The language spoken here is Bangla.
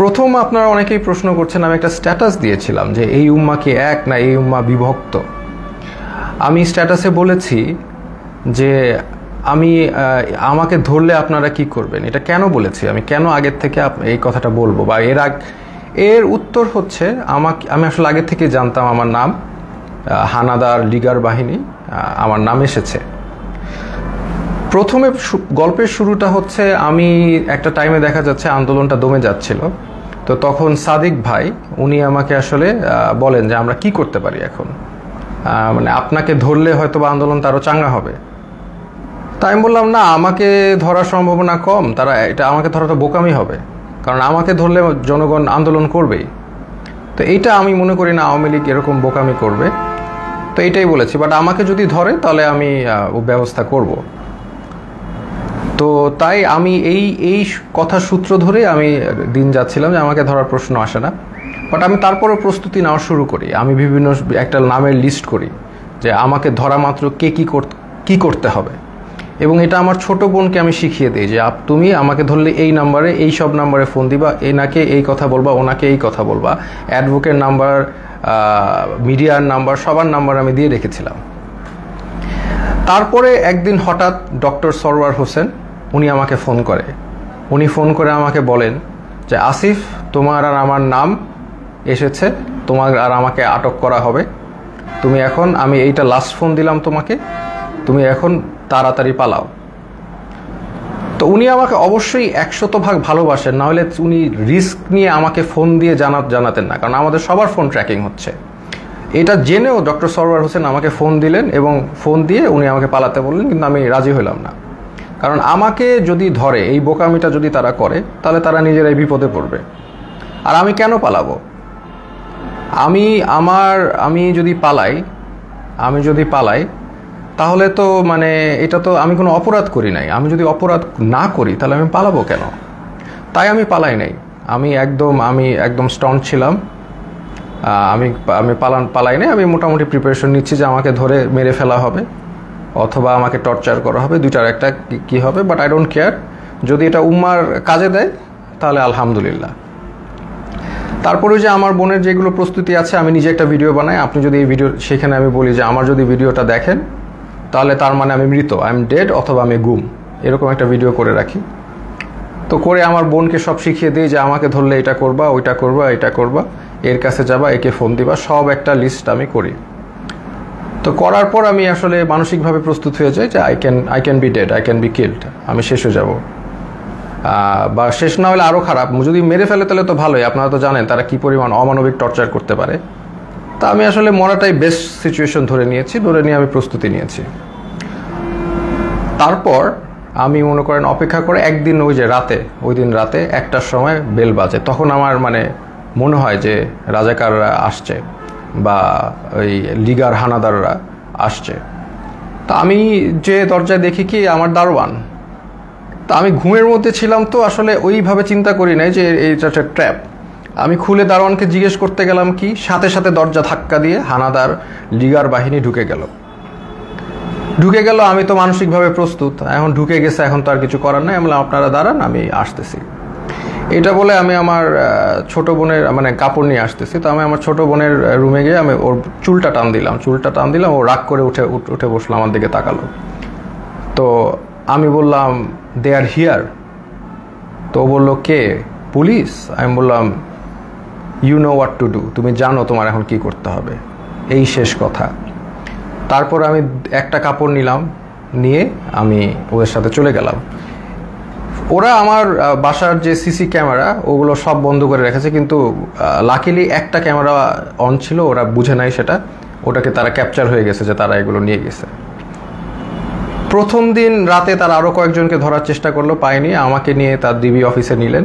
প্রথম আপনারা অনেকেই প্রশ্ন করছেন, আমি একটা স্ট্যাটাস দিয়েছিলাম যে এই উম্মা কি এক না এই উম্মা বিভক্ত। আমি স্ট্যাটাসে বলেছি যে আমাকে ধরলে আপনারা কি করবেন। এটা কেন বলেছি, আমি কেন আগের থেকে এই কথাটা বলবো বা এর উত্তর হচ্ছে আমি আসলে আগের থেকে জানতাম আমার নাম হানাদার লিগার বাহিনী, আমার নাম এসেছে। প্রথমে গল্পের শুরুটা হচ্ছে আমি একটা টাইমে দেখা যাচ্ছে আন্দোলনটা দমে যাচ্ছিল, তো তখন সাদিক ভাই উনি আমাকে আসলে বলেন যে আমরা কি করতে পারি এখন, মানে আপনাকে ধরলে হয়তো বা আন্দোলনটা আরও চাঙ্গা হবে। তাই আমি বললাম না, আমাকে ধরার সম্ভাবনা কম, আমাকে ধরাটা বোকামি হবে, কারণ আমাকে ধরলে জনগণ আন্দোলন করবেই। তো এইটা আমি মনে করি না আওয়ামী লীগ এরকম বোকামি করবে, তো এইটাই বলেছি। বাট আমাকে যদি ধরে তাহলে আমি ব্যবস্থা করব। তো তাই আমি এই কথা সূত্র ধরে আমি দিন যাচ্ছিলাম যে আমাকে ধরার প্রশ্ন আসে না। বাট আমি তারপরও প্রস্তুতি নেওয়া শুরু করি, আমি বিভিন্ন একটা নামের লিস্ট করি যে আমাকে ধরা মাত্র কে কি করতে হবে। এবং এটা আমার ছোট বোনকে আমি শিখিয়ে দিই যে তুমি আমাকে ধরলে এই নাম্বারে এই সব নাম্বারে ফোন দিবা, এনাকে এই কথা বলবা, ওনাকে এই কথা বলবা, অ্যাডভোকেট নাম্বার, মিডিয়ার নাম্বার, সবার নাম্বার আমি দিয়ে রেখেছিলাম। তারপরে একদিন হঠাৎ ডক্টর সরওয়ার হোসেন উনি আমাকে ফোন করে আমাকে বলেন যে আসিফ, তোমার আর আমার নাম এসেছে, তোমার আর আমাকে আটক করা হবে, তুমি এখন, আমি এইটা লাস্ট ফোন দিলাম তোমাকে, তুমি এখন তাড়াতাড়ি পালাও। তো উনি আমাকে অবশ্যই 100% ভালোবাসেন, না হলে উনি রিস্ক নিয়ে আমাকে ফোন দিয়ে জানাতেন না, কারণ আমাদের সবার ফোন ট্র্যাকিং হচ্ছে। এটা জেনেও ডক্টর সরওয়ার হোসেন আমাকে ফোন দিলেন এবং ফোন দিয়ে উনি আমাকে পালাতে বললেন, কিন্তু আমি রাজি হলাম না। কারণ আমাকে যদি ধরে, এই বোকামিটা যদি তারা করে, তাহলে তারা নিজেরাই বিপদে পড়বে। আর আমি কেন পালাবো? আমি যদি পালাই তাহলে তো মানে এটা তো আমি কোনো অপরাধ করি নাই। আমি যদি অপরাধ না করি তাহলে আমি পালাবো কেন? তাই আমি পালাই নাই। আমি একদম স্ট্রং ছিলাম। আমি পালাই নাই। আমি মোটামুটি প্রিপারেশন নিচ্ছি যে আমাকে ধরে মেরে ফেলা হবে অথবা আমাকে টর্চার করা হবে, দুইটার একটা কি হবে। বাট আই ডোন্ট কেয়ার, যদি এটা উম্মার কাজে দেয় তাহলে আলহামদুলিল্লাহ। তারপরে যে আমার বোনের যেগুলো প্রস্তুতি আছে, আমি নিজে একটা ভিডিও বানাই। আপনি যদি এই ভিডিও, সেখানে আমি বলি যে আমার যদি ভিডিওটা দেখেন তাহলে তার মানে আমি মৃত, আই এম ডেড, অথবা আমি গুম, এরকম একটা ভিডিও করে রাখি। তো করে আমার বোনকে সব শিখিয়ে দিই যে আমাকে ধরলে এটা করবা, ওইটা করবা, এটা করবা, এর কাছে যাবা, একে ফোন দিবা, সব একটা লিস্ট আমি করি। তো করার পর আমি আসলে মানসিকভাবে প্রস্তুত হয়ে যাই যে I can be dead, I can be killed, আমি শেষ হয়ে যাব। বা শেষ না হলে আরও খারাপ, যদি মেরে ফেলে তাহলে তো ভালোই। আপনারা তো জানেন তারা কি পরিমাণ অমানবিক টর্চার করতে পারে। তা আমি আসলে মরাটাই বেস্ট সিচুয়েশন ধরে নিয়ে আমি প্রস্তুতি নিয়েছি। তারপর আমি মনে করেন অপেক্ষা করে একদিন ওই দিন রাতে 1টার সময় বেল বাজে। তখন আমার মনে হয় যে রাজাকাররা আসছে বা ওই লিগার হানাদাররা আসছে। তা আমি যে দরজায় দেখি কি আমার দারোয়ান। তা আমি ঘুমের মধ্যে ছিলাম, তো আসলে ওইভাবে চিন্তা করি নাই যে এইটা একটা ট্র্যাপ। আমি খুলে দারোয়ানকে জিজ্ঞেস করতে গেলাম কি, সাথে সাথে দরজা ধাক্কা দিয়ে হানাদার লিগার বাহিনী ঢুকে গেল। আমি তো মানসিকভাবে প্রস্তুত, এখন ঢুকে গেছে, এখন তো আর কিছু করার নাই। আমি বললাম আপনারা দাঁড়ান, আমি আসতেছি। এটা বলে আমি আমার ছোট বোনের কাপড় নিয়ে আসতেছি। তো আমি আমার ছোট বোনের রুমে গিয়ে আমি ওর চুলটা টান দিলাম। ও রাগ করে উঠে বসলো, আমার দিকে তাকালো। তো আমি বললাম দে আর হিয়ার। তো ও বললো কে? পুলিশ। আমি বললাম you know what to do, তুমি জানো তোমার এখন কি করতে হবে, এই শেষ কথা। তারপর আমি একটা কাপড় নিয়ে আমি ওদের সাথে চলে গেলাম। ওরা আমার বাসার যে সিসি ক্যামেরা ওগুলো সব বন্ধ করে রেখেছে, কিন্তু লাকিলি একটা ক্যামেরা অন ছিল, ওরা বুঝে নাই ওটাকে তারা ক্যাপচার হয়ে গেছে যে তারা এগুলো নিয়ে গেছে। প্রথম দিন রাতে তারা আরও কয়েকজনকে ধরার চেষ্টা করলো, পায়নি। আমাকে নিয়ে তার ডিবি অফিসে নিলেন।